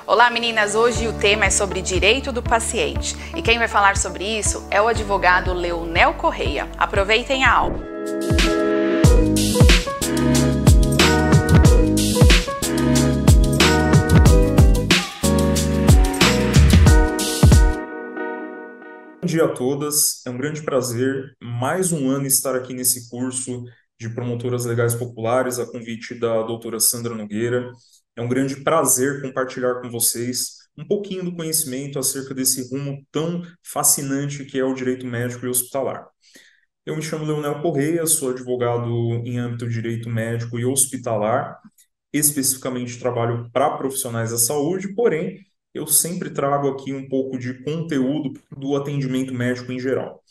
Olá meninas, hoje o tema é sobre direito do paciente e quem vai falar sobre isso é o advogado Leonel Correia. Aproveitem a aula. Bom dia a todas, é um grande prazer mais um ano estar aqui nesse curso de promotoras legais populares, a convite da doutora Sandra Nogueira. É um grande prazer compartilhar com vocês um pouquinho do conhecimento acerca desse rumo tão fascinante que é o direito médico e hospitalar. Eu me chamo Leonel Correia, sou advogado em âmbito de direito médico e hospitalar, especificamente trabalho para profissionais da saúde, porém, eu sempre trago aqui um pouco de conteúdo do atendimento médico em geral.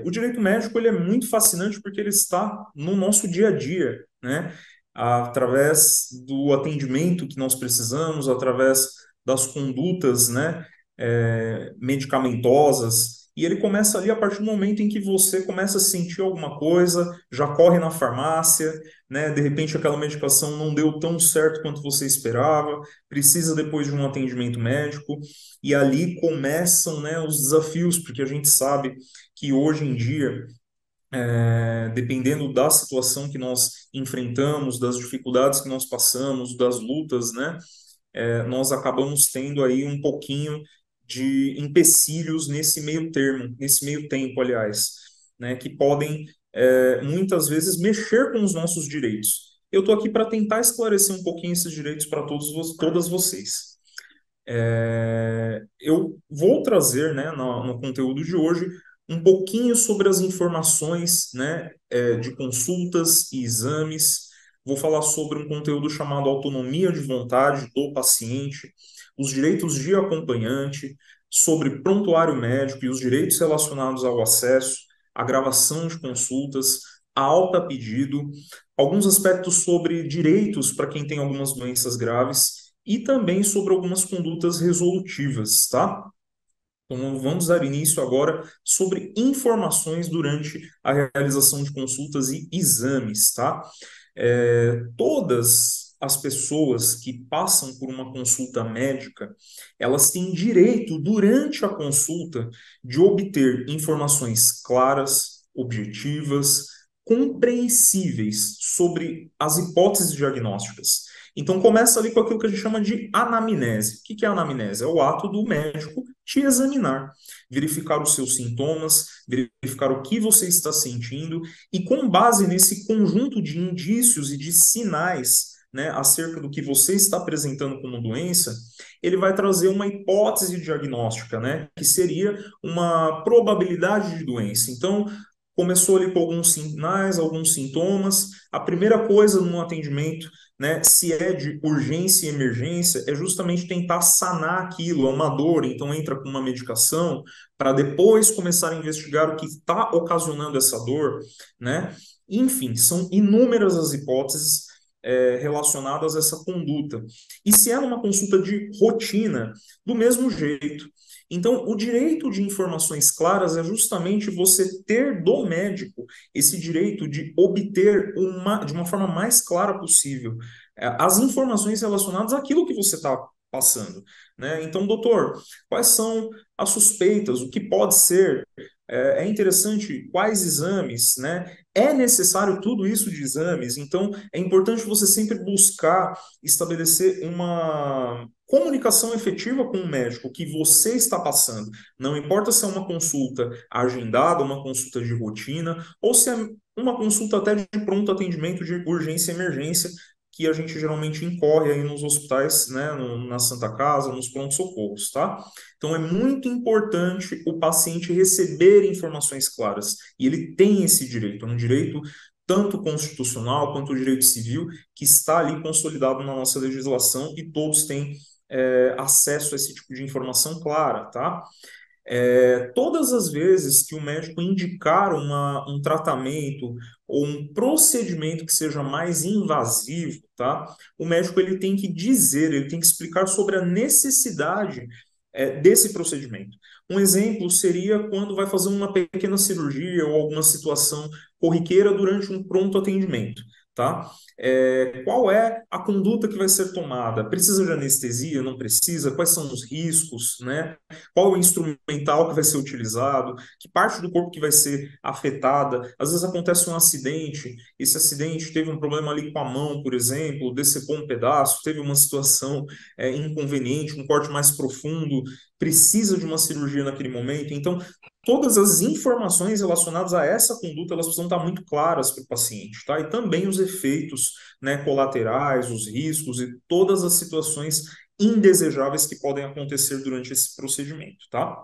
O direito médico ele é muito fascinante porque ele está no nosso dia a dia, né? Através do atendimento que nós precisamos, através das condutas, né? Medicamentosas. E ele começa ali a partir do momento em que você começa a sentir alguma coisa, já corre na farmácia, né? De repente aquela medicação não deu tão certo quanto você esperava, precisa depois de um atendimento médico. E ali começam, né, os desafios, porque a gente sabe que hoje em dia, dependendo da situação que nós enfrentamos, das dificuldades que nós passamos, das lutas, né, nós acabamos tendo aí um pouquinho de empecilhos nesse meio termo, nesse meio tempo, aliás, né, que podem muitas vezes mexer com os nossos direitos. Eu estou aqui para tentar esclarecer um pouquinho esses direitos para todas vocês. Eu vou trazer, né, no conteúdo de hoje um pouquinho sobre as informações, né, de consultas e exames. Vou falar sobre um conteúdo chamado autonomia de vontade do paciente, os direitos de acompanhante, sobre prontuário médico e os direitos relacionados ao acesso, a gravação de consultas, a alta a pedido, alguns aspectos sobre direitos para quem tem algumas doenças graves e também sobre algumas condutas resolutivas, tá? Então, vamos dar início agora sobre informações durante a realização de consultas e exames, tá? Todas as pessoas que passam por uma consulta médica, elas têm direito, durante a consulta, de obter informações claras, objetivas, compreensíveis sobre as hipóteses diagnósticas. Então, começa ali com aquilo que a gente chama de anamnese. O que é a anamnese? É o ato do médico te examinar, verificar os seus sintomas, verificar o que você está sentindo e com base nesse conjunto de indícios e de sinais, né, acerca do que você está apresentando como doença, ele vai trazer uma hipótese diagnóstica, né, que seria uma probabilidade de doença. Então, começou ali com alguns sinais, alguns sintomas. A primeira coisa no atendimento, né, se é de urgência e emergência, é justamente tentar sanar aquilo, é uma dor, então entra com uma medicação para depois começar a investigar o que está ocasionando essa dor, né? Enfim, são inúmeras as hipóteses relacionadas a essa conduta. E se é numa consulta de rotina, do mesmo jeito. Então, o direito de informações claras é justamente você ter do médico esse direito de obter de uma forma mais clara possível as informações relacionadas àquilo que você está passando, né? Então, doutor, quais são as suspeitas? O que pode ser? É interessante quais exames, né? É necessário tudo isso de exames, então é importante você sempre buscar estabelecer uma comunicação efetiva com o médico que você está passando. Não importa se é uma consulta agendada, uma consulta de rotina, ou se é uma consulta até de pronto atendimento de urgência e emergência, que a gente geralmente incorre aí nos hospitais, né, na Santa Casa, nos pronto-socorros, tá? Então é muito importante o paciente receber informações claras, e ele tem esse direito, é um direito tanto constitucional quanto o direito civil, que está ali consolidado na nossa legislação e todos têm acesso a esse tipo de informação clara, tá? Todas as vezes que o médico indicar um tratamento ou um procedimento que seja mais invasivo, tá? O médico ele tem que dizer, ele tem que explicar sobre a necessidade desse procedimento. Um exemplo seria quando vai fazer uma pequena cirurgia ou alguma situação corriqueira durante um pronto atendimento. tá? Qual é a conduta que vai ser tomada? Precisa de anestesia? Não precisa? Quais são os riscos, né? Qual é o instrumental que vai ser utilizado? Que parte do corpo que vai ser afetada? Às vezes acontece um acidente, esse acidente teve um problema ali com a mão, por exemplo, decepou um pedaço, teve uma situação inconveniente, um corte mais profundo, precisa de uma cirurgia naquele momento. Então, todas as informações relacionadas a essa conduta, elas precisam estar muito claras para o paciente, tá? E também os efeitos, né, colaterais, os riscos e todas as situações indesejáveis que podem acontecer durante esse procedimento, tá?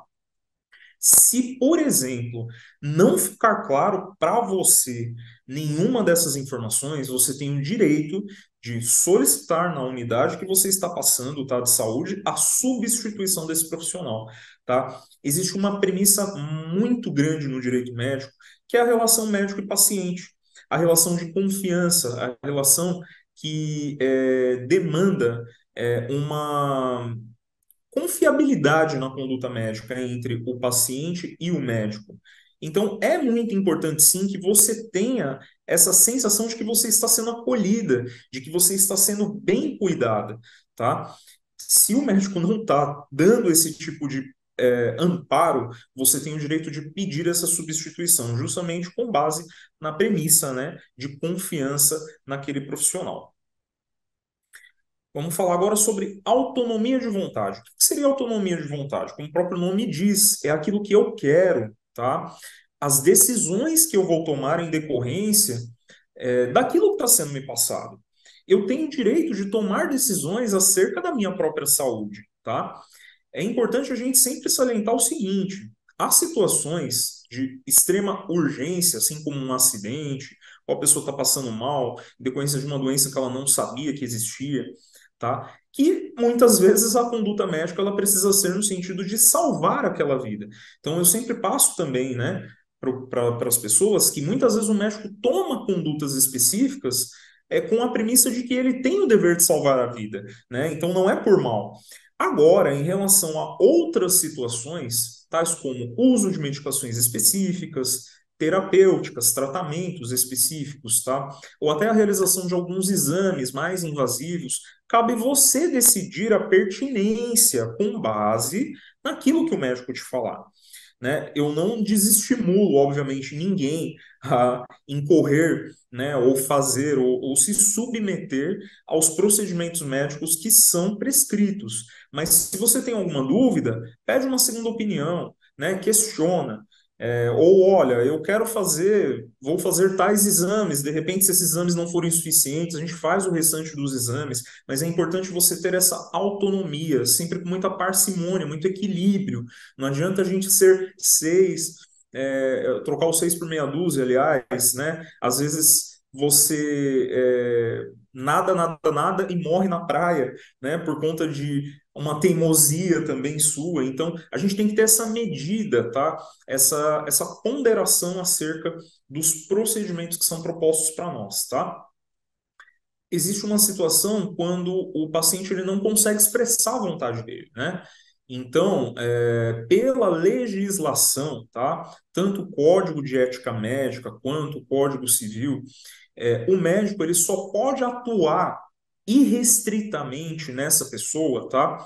Se, por exemplo, não ficar claro para você nenhuma dessas informações, você tem o direito de solicitar na unidade que você está passando, tá, de saúde, a substituição desse profissional, tá? Existe uma premissa muito grande no direito médico, que é a relação médico e paciente, a relação de confiança, a relação que demanda uma confiabilidade na conduta médica entre o paciente e o médico. Então, é muito importante, sim, que você tenha essa sensação de que você está sendo acolhida, de que você está sendo bem cuidada, tá? Se o médico não está dando esse tipo de amparo, você tem o direito de pedir essa substituição, justamente com base na premissa, né, de confiança naquele profissional. Vamos falar agora sobre autonomia de vontade. O que seria autonomia de vontade? Como o próprio nome diz, é aquilo que eu quero, tá? As decisões que eu vou tomar em decorrência daquilo que está sendo me passado. Eu tenho o direito de tomar decisões acerca da minha própria saúde, tá? É importante a gente sempre salientar o seguinte: há situações de extrema urgência, assim como um acidente, ou a pessoa está passando mal, em decorrência de uma doença que ela não sabia que existia, tá? Que muitas vezes a conduta médica ela precisa ser no sentido de salvar aquela vida. Então eu sempre passo também, né, para as pessoas que muitas vezes o médico toma condutas específicas com a premissa de que ele tem o dever de salvar a vida, né? Então não é por mal. Agora, em relação a outras situações, tais como uso de medicações específicas, terapêuticas, tratamentos específicos, tá? Ou até a realização de alguns exames mais invasivos, cabe você decidir a pertinência com base naquilo que o médico te falar, né? Eu não desestimulo, obviamente, ninguém a incorrer, né, ou fazer, ou se submeter aos procedimentos médicos que são prescritos. Mas se você tem alguma dúvida, pede uma segunda opinião, né, questiona. Ou olha, eu quero fazer, vou fazer tais exames, de repente, se esses exames não forem suficientes, a gente faz o restante dos exames, mas é importante você ter essa autonomia, sempre com muita parcimônia, muito equilíbrio. Não adianta a gente ser seis, trocar o seis por meia dúzia, aliás, né? Às vezes você nada, nada, nada e morre na praia, né? Por conta de uma teimosia também sua. Então, a gente tem que ter essa medida, tá? Essa ponderação acerca dos procedimentos que são propostos para nós, tá? Existe uma situação quando o paciente ele não consegue expressar a vontade dele, né? Então, pela legislação, tá? Tanto o Código de Ética Médica quanto o Código Civil, o médico ele só pode atuar irrestritamente nessa pessoa, tá?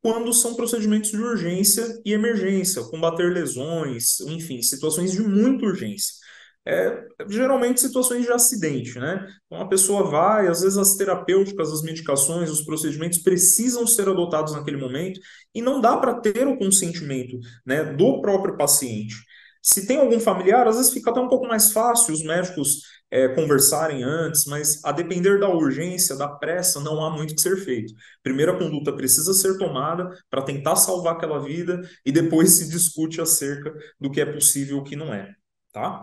Quando são procedimentos de urgência e emergência, combater lesões, enfim, situações de muita urgência. Geralmente situações de acidente, né? Então a pessoa vai, às vezes as terapêuticas, as medicações, os procedimentos precisam ser adotados naquele momento e não dá para ter o consentimento, né, do próprio paciente. Se tem algum familiar, às vezes fica até um pouco mais fácil os médicos conversarem antes, mas a depender da urgência, da pressa, não há muito que ser feito. Primeiro a conduta precisa ser tomada para tentar salvar aquela vida e depois se discute acerca do que é possível e o que não é, tá?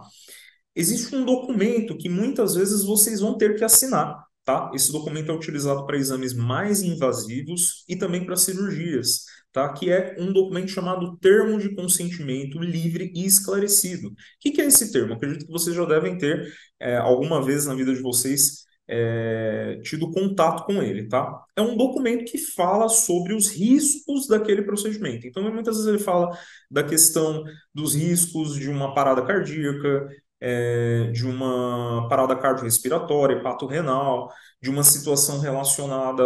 Existe um documento que muitas vezes vocês vão ter que assinar, tá? Esse documento é utilizado para exames mais invasivos e também para cirurgias, tá? Que é um documento chamado Termo de Consentimento Livre e Esclarecido. O que é esse termo? Acredito que vocês já devem ter, alguma vez na vida de vocês, tido contato com ele, tá? É um documento que fala sobre os riscos daquele procedimento. Então, muitas vezes ele fala da questão dos riscos de uma parada cardíaca, de uma parada cardiorrespiratória, hepatorrenal, de uma situação relacionada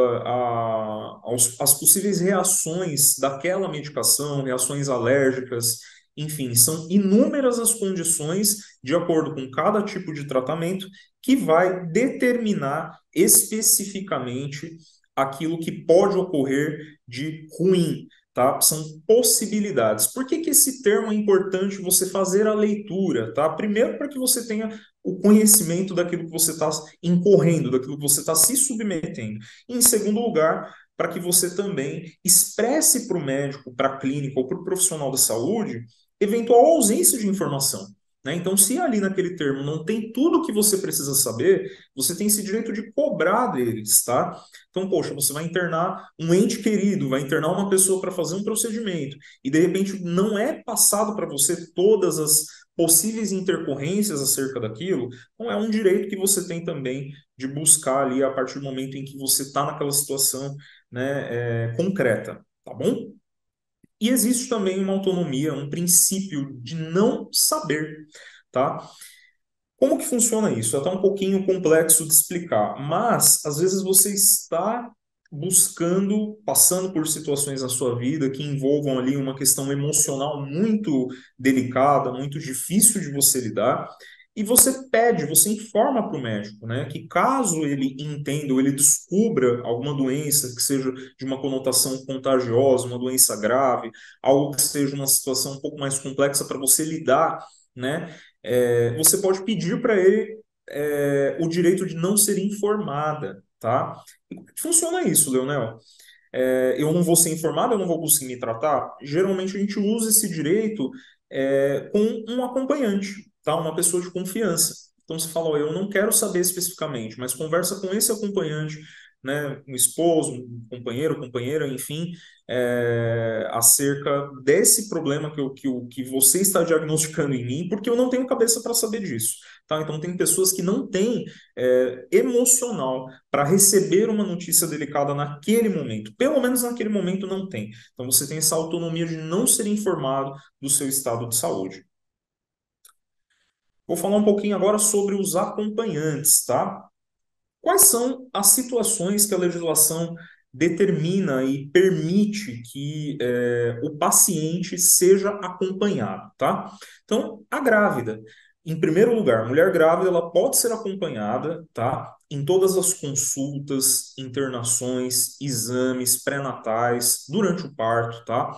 às possíveis reações daquela medicação, reações alérgicas, enfim, são inúmeras as condições, de acordo com cada tipo de tratamento, que vai determinar especificamente aquilo que pode ocorrer de ruim, tá? São possibilidades. Por que que esse termo é importante você fazer a leitura, tá? Primeiro, para que você tenha o conhecimento daquilo que você está incorrendo, daquilo que você está se submetendo. E, em segundo lugar, para que você também expresse para o médico, para a clínica ou para o profissional da saúde eventual ausência de informação. Né? Então, se ali naquele termo não tem tudo o que você precisa saber, você tem esse direito de cobrar deles, tá? Então, poxa, você vai internar um ente querido, vai internar uma pessoa para fazer um procedimento, e de repente não é passado para você todas as possíveis intercorrências acerca daquilo, então é um direito que você tem também de buscar ali a partir do momento em que você está naquela situação, né, concreta, tá bom? E existe também uma autonomia, um princípio de não saber, tá? Como que funciona isso? É até um pouquinho complexo de explicar, mas às vezes você está buscando, passando por situações na sua vida que envolvam ali uma questão emocional muito delicada, muito difícil de você lidar, e você pede, você informa para o médico, né, que caso ele entenda ou ele descubra alguma doença que seja de uma conotação contagiosa, uma doença grave, algo que seja uma situação um pouco mais complexa para você lidar, né? Você pode pedir para ele o direito de não ser informada, tá? E como que funciona isso, Leonel? Eu não vou ser informado, eu não vou conseguir me tratar? Geralmente a gente usa esse direito com um acompanhante, tá? Uma pessoa de confiança. Então você fala, ó, eu não quero saber especificamente, mas conversa com esse acompanhante, né? Um esposo, um companheiro, companheira, enfim, acerca desse problema que você está diagnosticando em mim, porque eu não tenho cabeça para saber disso, tá? Então tem pessoas que não têm emocional para receber uma notícia delicada naquele momento. Pelo menos naquele momento não tem. Então você tem essa autonomia de não ser informado do seu estado de saúde. Vou falar um pouquinho agora sobre os acompanhantes, tá? Quais são as situações que a legislação determina e permite que o paciente seja acompanhado, tá? Então, a grávida, em primeiro lugar, mulher grávida, ela pode ser acompanhada, tá? Em todas as consultas, internações, exames pré-natais, durante o parto, tá?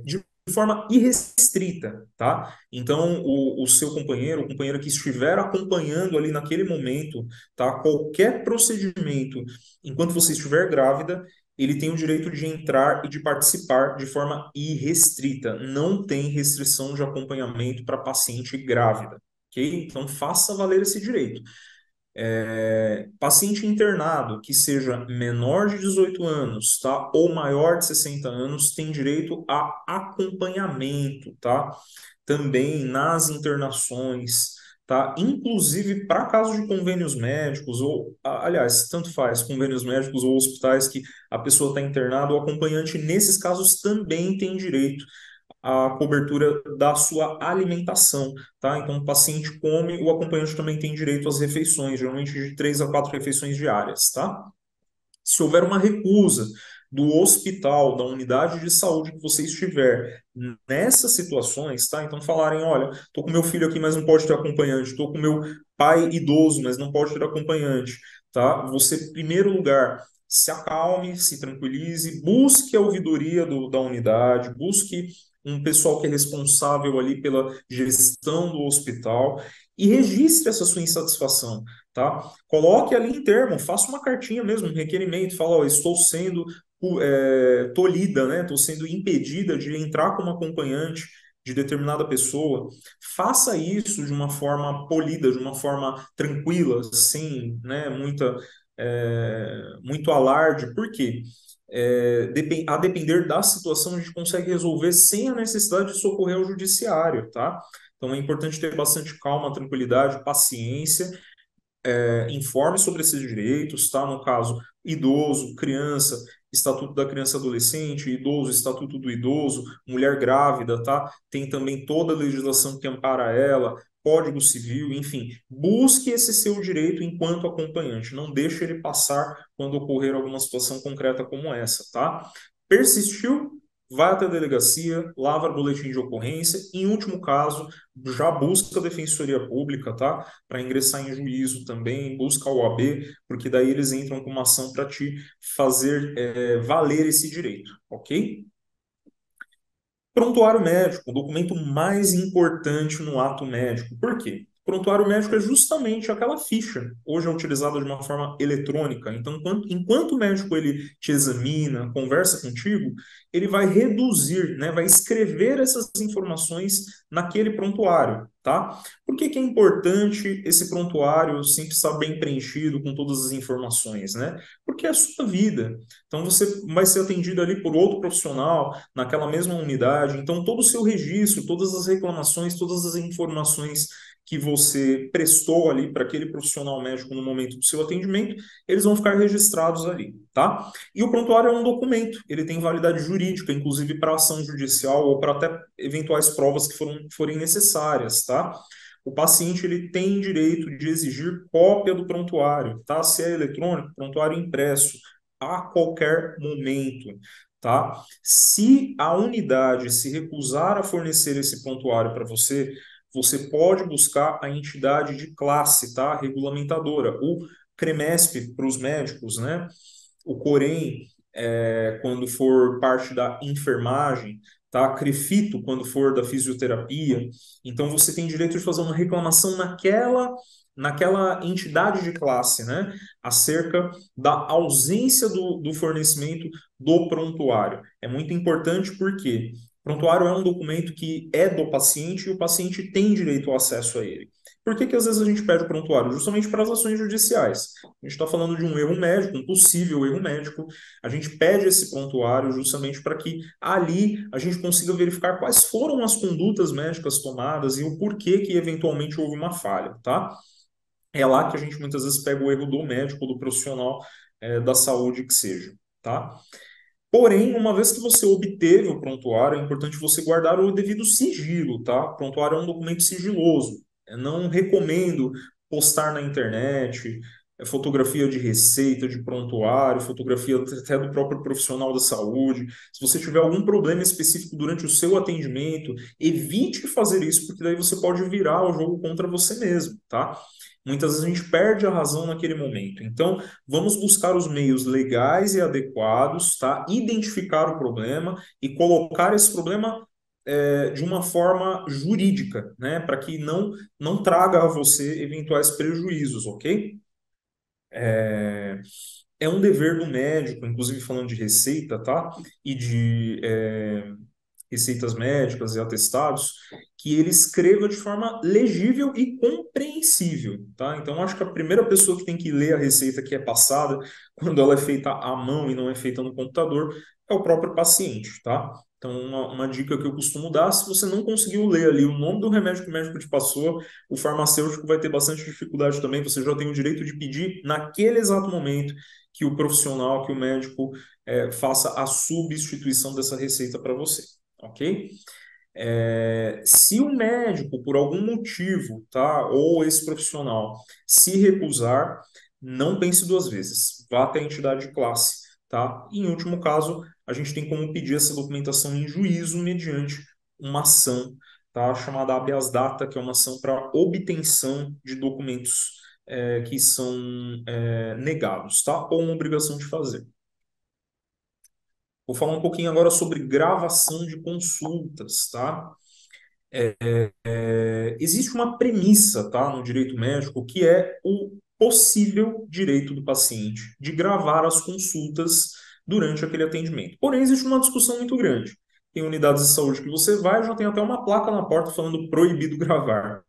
De forma irrestrita, tá? Então, o seu companheiro, o companheiro que estiver acompanhando ali naquele momento, tá? Qualquer procedimento, enquanto você estiver grávida, ele tem o direito de entrar e de participar de forma irrestrita. Não tem restrição de acompanhamento para paciente grávida, ok? Então, faça valer esse direito. Paciente internado que seja menor de 18 anos, tá? Ou maior de 60 anos tem direito a acompanhamento, tá? Também nas internações, tá? Inclusive para casos de convênios médicos ou, aliás, tanto faz, convênios médicos ou hospitais que a pessoa está internada, o acompanhante nesses casos também tem direito a cobertura da sua alimentação, tá? Então, o paciente come, o acompanhante também tem direito às refeições, geralmente de 3 a 4 refeições diárias, tá? Se houver uma recusa do hospital, da unidade de saúde que você estiver nessas situações, tá? Então falarem, olha, tô com meu filho aqui, mas não pode ter acompanhante, tô com meu pai idoso, mas não pode ter acompanhante, tá? Você, em primeiro lugar, se acalme, se tranquilize, busque a ouvidoria da unidade, busque um pessoal que é responsável ali pela gestão do hospital e registre essa sua insatisfação, tá? Coloque ali em termo, faça uma cartinha mesmo, um requerimento, fala, ó, estou sendo tolhida, né? Estou sendo impedida de entrar como acompanhante de determinada pessoa. Faça isso de uma forma polida, de uma forma tranquila, sem, né, muito alarde. Por quê? A depender da situação, a gente consegue resolver sem a necessidade de socorrer ao judiciário, tá? Então é importante ter bastante calma, tranquilidade, paciência, informe sobre esses direitos, tá? No caso, idoso, criança, Estatuto da Criança e Adolescente, idoso, Estatuto do Idoso, mulher grávida, tá? Tem também toda a legislação que ampara ela, Código Civil, enfim, busque esse seu direito enquanto acompanhante, não deixe ele passar quando ocorrer alguma situação concreta como essa, tá? Persistiu? Vai até a delegacia, lavra boletim de ocorrência, em último caso, já busca a Defensoria Pública, tá? Para ingressar em juízo também, busca a OAB, porque daí eles entram com uma ação para te fazer valer esse direito, ok? Prontuário médico, o documento mais importante no ato médico. Por quê? Prontuário médico é justamente aquela ficha. Hoje é utilizada de uma forma eletrônica. Então, enquanto o médico ele te examina, conversa contigo, ele vai reduzir, né, vai escrever essas informações naquele prontuário, tá? Por que que é importante esse prontuário sempre estar bem preenchido com todas as informações, né? Porque é a sua vida. Então, você vai ser atendido ali por outro profissional naquela mesma unidade. Então, todo o seu registro, todas as reclamações, todas as informações que você prestou ali para aquele profissional médico no momento do seu atendimento, eles vão ficar registrados ali, tá? E o prontuário é um documento, ele tem validade jurídica, inclusive para ação judicial ou para até eventuais provas que forem necessárias, tá? O paciente ele tem direito de exigir cópia do prontuário, tá? Se é eletrônico, prontuário impresso, a qualquer momento, tá? Se a unidade se recusar a fornecer esse prontuário para você, você pode buscar a entidade de classe, tá? Regulamentadora, o CREMESP para os médicos, né? O COREM, quando for parte da enfermagem, tá? CREFITO, quando for da fisioterapia. Então, você tem direito de fazer uma reclamação naquela entidade de classe, né? Acerca da ausência do fornecimento do prontuário. É muito importante porque prontuário é um documento que é do paciente e o paciente tem direito ao acesso a ele. Por que que às vezes a gente pede o prontuário? Justamente para as ações judiciais. A gente está falando de um erro médico, um possível erro médico. A gente pede esse prontuário justamente para que ali a gente consiga verificar quais foram as condutas médicas tomadas e o porquê que eventualmente houve uma falha, tá? É lá que a gente muitas vezes pega o erro do médico, do profissional da saúde que seja, tá? Porém, uma vez que você obteve o prontuário, é importante você guardar o devido sigilo, tá? Prontuário é um documento sigiloso. Eu não recomendo postar na internet fotografia de receita, de prontuário, fotografia até do próprio profissional da saúde. Se você tiver algum problema específico durante o seu atendimento, evite fazer isso, porque daí você pode virar o jogo contra você mesmo, tá? Muitas vezes a gente perde a razão naquele momento. Então, vamos buscar os meios legais e adequados, tá? Identificar o problema e colocar esse problema de uma forma jurídica, né? Para que não traga a você eventuais prejuízos, ok? É um dever do médico, inclusive falando de receita, tá? E de receitas médicas e atestados, que ele escreva de forma legível e compreensível, tá? Então, acho que a primeira pessoa que tem que ler a receita que é passada, quando ela é feita à mão e não é feita no computador, é o próprio paciente, tá? Então, uma dica que eu costumo dar, se você não conseguiu ler ali o nome do remédio que o médico te passou, o farmacêutico vai ter bastante dificuldade também, você já tem o direito de pedir naquele exato momento que o profissional, que o médico faça a substituição dessa receita para você, ok? Se o médico, por algum motivo, tá, ou esse profissional, se recusar, não pense duas vezes. Vá até a entidade de classe, tá? E, em último caso, a gente tem como pedir essa documentação em juízo mediante uma ação, tá, chamada habeas data, que é uma ação para obtenção de documentos que são negados, tá? Ou uma obrigação de fazer. Vou falar um pouquinho agora sobre gravação de consultas, tá? Existe uma premissa, tá, no direito médico, que é o possível direito do paciente de gravar as consultas durante aquele atendimento. Porém, existe uma discussão muito grande. Tem unidades de saúde que você vai, já tem até uma placa na porta falando proibido gravar,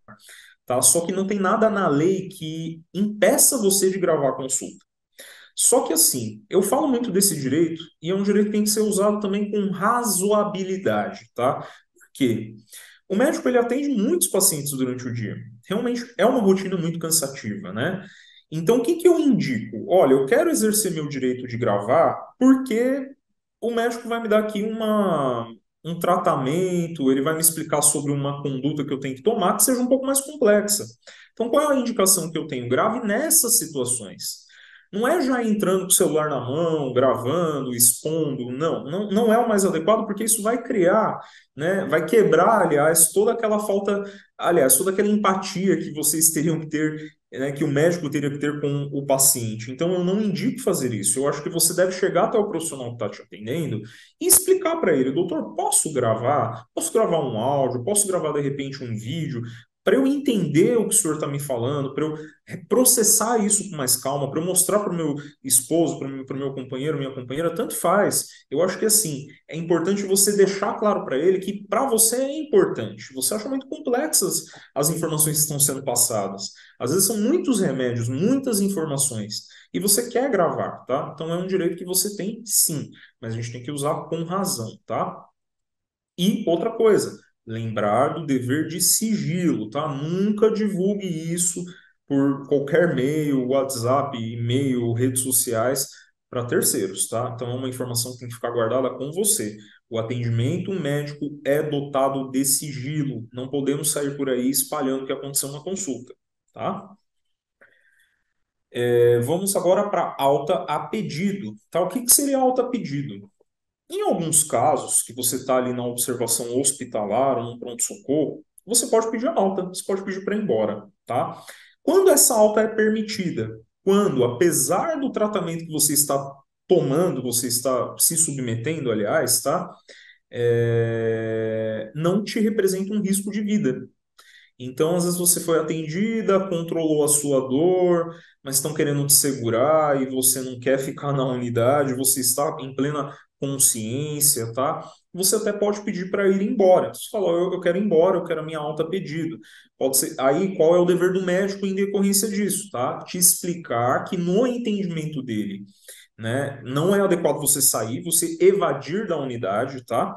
tá? Só que não tem nada na lei que impeça você de gravar a consulta. Só que assim, eu falo muito desse direito e é um direito que tem que ser usado também com razoabilidade, tá? Por quê? O médico ele atende muitos pacientes durante o dia. Realmente é uma rotina muito cansativa, né? Então, o que que eu indico? Olha, eu quero exercer meu direito de gravar porque o médico vai me dar aqui um tratamento, ele vai me explicar sobre uma conduta que eu tenho que tomar que seja um pouco mais complexa. Então, qual é a indicação que eu tenho? Grave nessas situações. Não é já entrando com o celular na mão, gravando, expondo. Não é o mais adequado, porque isso vai criar, né, vai quebrar, aliás, toda aquela falta, aliás, toda aquela empatia que vocês teriam que ter, né, que o médico teria que ter com o paciente. Então, eu não indico fazer isso. Eu acho que você deve chegar até o profissional que está te atendendo e explicar para ele, doutor, posso gravar? Posso gravar um áudio? Posso gravar, de repente, um vídeo? Para eu entender o que o senhor está me falando, para eu processar isso com mais calma, para eu mostrar para o meu esposo, para o meu companheiro, minha companheira, tanto faz. Eu acho que assim, é importante você deixar claro para ele que para você é importante. Você acha muito complexas as informações que estão sendo passadas. Às vezes são muitos remédios, muitas informações, e você quer gravar, tá? Então é um direito que você tem, sim, mas a gente tem que usar com razão, tá? E outra coisa, lembrar do dever de sigilo, tá? Nunca divulgue isso por qualquer meio, WhatsApp, e-mail, redes sociais para terceiros, tá? Então é uma informação que tem que ficar guardada com você. O atendimento médico é dotado de sigilo. Não podemos sair por aí espalhando o que aconteceu na consulta, tá? Vamos agora para alta a pedido, tá? O que que seria alta a pedido? Em alguns casos, que você está ali na observação hospitalar ou no pronto-socorro, você pode pedir alta, você pode pedir para ir embora, tá? Quando essa alta é permitida? Quando, apesar do tratamento que você está tomando, você está se submetendo, aliás, tá? Não te representa um risco de vida. Então, às vezes você foi atendida, controlou a sua dor, mas estão querendo te segurar e você não quer ficar na unidade, você está em plena consciência, tá? Você até pode pedir para ir embora. Você fala, eu quero ir embora, eu quero a minha alta pedido. Pode ser. Aí, qual é o dever do médico em decorrência disso, tá? Te explicar que no entendimento dele, né, não é adequado você sair, você evadir da unidade, tá?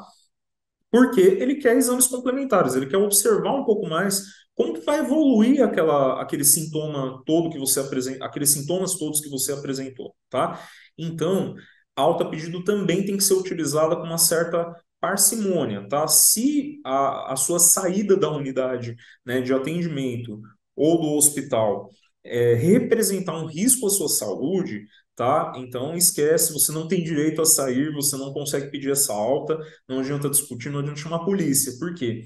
Porque ele quer exames complementares, ele quer observar um pouco mais como que vai evoluir aquele sintoma todo que você apresenta, aqueles sintomas todos que você apresentou, tá? Então, a alta pedido também tem que ser utilizada com uma certa parcimônia, tá? Se a sua saída da unidade, né, de atendimento ou do hospital representar um risco à sua saúde, tá? Então esquece, você não tem direito a sair, você não consegue pedir essa alta, não adianta discutir, não adianta chamar a polícia. Por quê?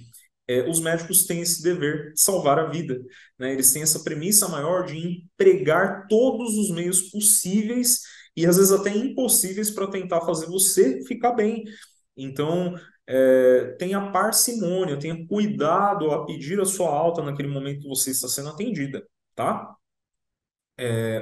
Os médicos têm esse dever de salvar a vida, né? Eles têm essa premissa maior de empregar todos os meios possíveis e às vezes até impossíveis para tentar fazer você ficar bem. Então, tenha parcimônia, tenha cuidado a pedir a sua alta naquele momento que você está sendo atendida, tá?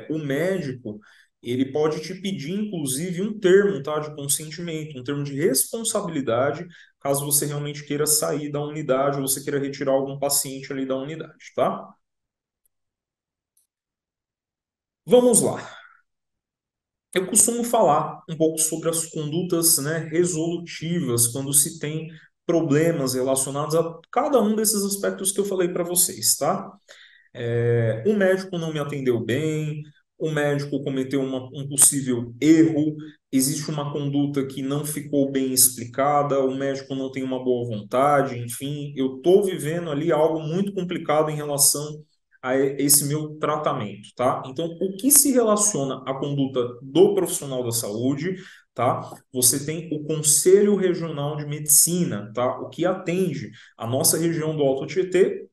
O médico, ele pode te pedir, inclusive, um termo, tá, de consentimento, um termo de responsabilidade, caso você realmente queira sair da unidade ou você queira retirar algum paciente ali da unidade, tá? Vamos lá. Eu costumo falar um pouco sobre as condutas, né, resolutivas, quando se tem problemas relacionados a cada um desses aspectos que eu falei para vocês, tá? O médico não me atendeu bem, o médico cometeu um possível erro, existe uma conduta que não ficou bem explicada, o médico não tem uma boa vontade, enfim, eu estou vivendo ali algo muito complicado em relação a esse meu tratamento, tá? Então, o que se relaciona à conduta do profissional da saúde, tá? Você tem o Conselho Regional de Medicina, tá? O que atende a nossa região do Alto Tietê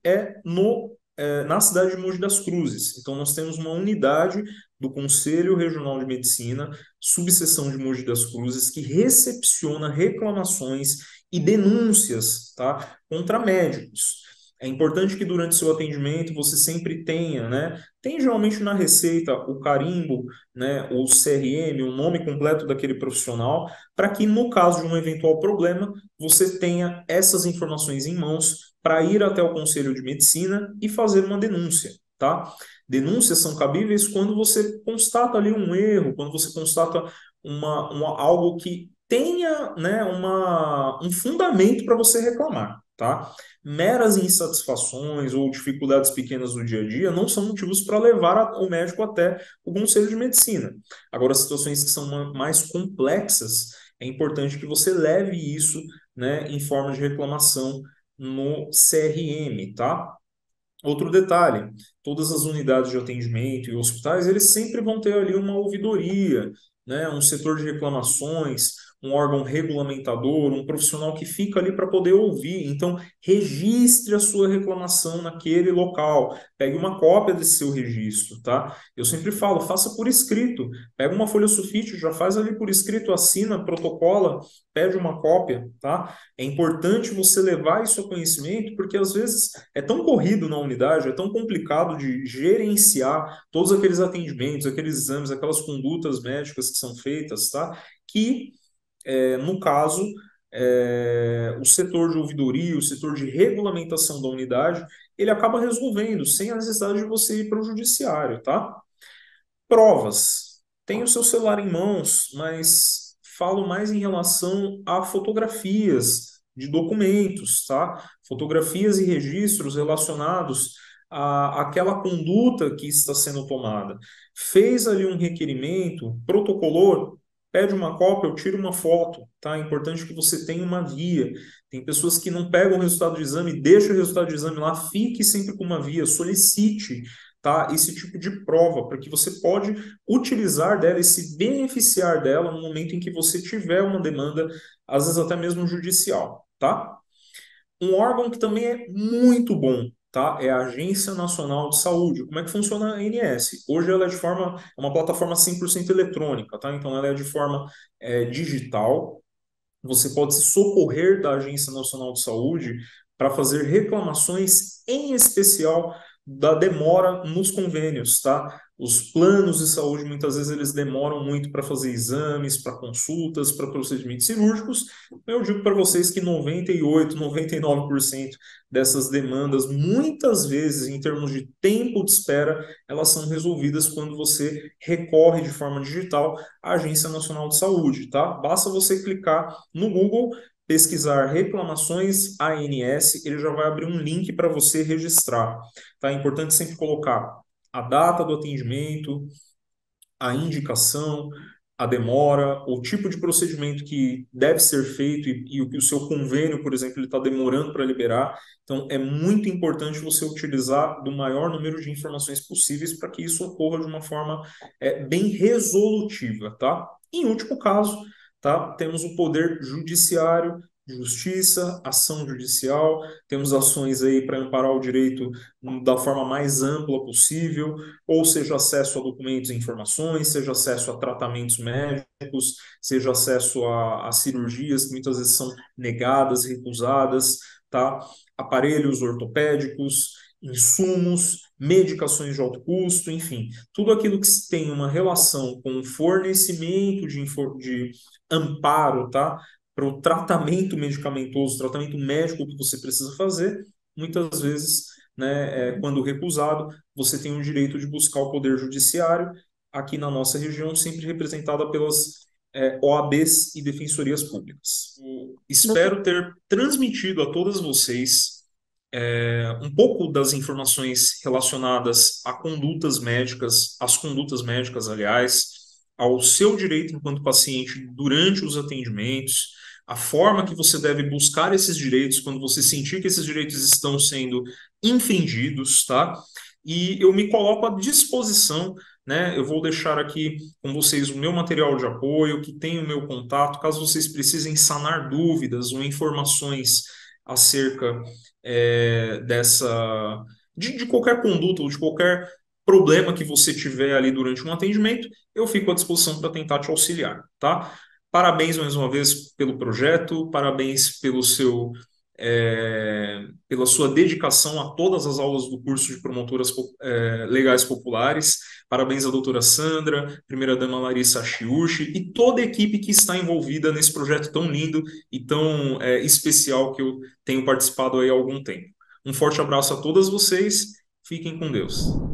na cidade de Mogi das Cruzes. Então, nós temos uma unidade do Conselho Regional de Medicina, subseção de Mogi das Cruzes, que recepciona reclamações e denúncias, tá, contra médicos. É importante que durante seu atendimento você sempre tenha, né? Tem geralmente na receita o carimbo, né? O CRM, o nome completo daquele profissional, para que no caso de um eventual problema, você tenha essas informações em mãos para ir até o Conselho de Medicina e fazer uma denúncia, tá? Denúncias são cabíveis quando você constata ali um erro, quando você constata algo que tenha, né, um fundamento para você reclamar, tá? Meras insatisfações ou dificuldades pequenas do dia a dia não são motivos para levar o médico até o Conselho de Medicina. Agora, situações que são mais complexas, é importante que você leve isso, né, em forma de reclamação no CRM, tá? Outro detalhe, todas as unidades de atendimento e hospitais, eles sempre vão ter ali uma ouvidoria, né, um setor de reclamações, um órgão regulamentador, um profissional que fica ali para poder ouvir. Então, registre a sua reclamação naquele local. Pegue uma cópia desse seu registro, tá? Eu sempre falo, faça por escrito. Pega uma folha sulfite, já faz ali por escrito, assina, protocola, pede uma cópia, tá? É importante você levar isso a conhecimento, porque às vezes é tão corrido na unidade, é tão complicado de gerenciar todos aqueles atendimentos, aqueles exames, aquelas condutas médicas que são feitas, tá? Que, no caso, o setor de ouvidoria, o setor de regulamentação da unidade, ele acaba resolvendo, sem a necessidade de você ir para o judiciário, tá? Provas. Tem o seu celular em mãos, mas falo mais em relação a fotografias de documentos, tá? Fotografias e registros relacionados àquela conduta que está sendo tomada. Fez ali um requerimento, protocolou, pede uma cópia, eu tiro uma foto, tá? É importante que você tenha uma via. Tem pessoas que não pegam o resultado do exame, deixa o resultado do exame lá, fique sempre com uma via, solicite, tá? Esse tipo de prova, para que você pode utilizar dela e se beneficiar dela no momento em que você tiver uma demanda, às vezes até mesmo judicial, tá? Um órgão que também é muito bom, tá? É a Agência Nacional de Saúde. Como é que funciona a ANS? Hoje ela é uma plataforma 100% eletrônica, tá? Então ela é de forma digital. Você pode se socorrer da Agência Nacional de Saúde para fazer reclamações, em especial da demora nos convênios, tá? Os planos de saúde, muitas vezes, eles demoram muito para fazer exames, para consultas, para procedimentos cirúrgicos. Eu digo para vocês que 98, 99% dessas demandas, muitas vezes, em termos de tempo de espera, elas são resolvidas quando você recorre de forma digital à Agência Nacional de Saúde, tá? Basta você clicar no Google, pesquisar reclamações ANS, ele já vai abrir um link para você registrar, tá? É importante sempre colocar a data do atendimento, a indicação, a demora, o tipo de procedimento que deve ser feito e o que o seu convênio, por exemplo, ele está demorando para liberar. Então, é muito importante você utilizar do maior número de informações possíveis para que isso ocorra de uma forma bem resolutiva, tá? Em último caso, tá? Temos o poder judiciário, justiça, ação judicial, temos ações aí para amparar o direito da forma mais ampla possível, ou seja acesso a documentos e informações, seja acesso a tratamentos médicos, seja acesso a cirurgias que muitas vezes são negadas, recusadas, tá? Aparelhos ortopédicos, insumos, medicações de alto custo, enfim, tudo aquilo que tem uma relação com o fornecimento de amparo, tá? Para o tratamento medicamentoso, tratamento médico que você precisa fazer, muitas vezes, né, quando recusado, você tem o direito de buscar o poder judiciário, aqui na nossa região, sempre representada pelas OABs e defensorias públicas. Doutor, Espero ter transmitido a todas vocês um pouco das informações relacionadas a condutas médicas, às condutas médicas, aliás, ao seu direito enquanto paciente durante os atendimentos, a forma que você deve buscar esses direitos quando você sentir que esses direitos estão sendo infringidos, tá? E eu me coloco à disposição, né? Eu vou deixar aqui com vocês o meu material de apoio, que tem o meu contato, caso vocês precisem sanar dúvidas ou informações acerca de qualquer conduta ou de qualquer problema que você tiver ali durante um atendimento, eu fico à disposição para tentar te auxiliar, tá? Parabéns mais uma vez pelo projeto, parabéns pela sua dedicação a todas as aulas do curso de promotoras legais populares. Parabéns à doutora Sandra, primeira-dama Larissa Chiuchi e toda a equipe que está envolvida nesse projeto tão lindo e tão especial que eu tenho participado aí há algum tempo. Um forte abraço a todas vocês, fiquem com Deus.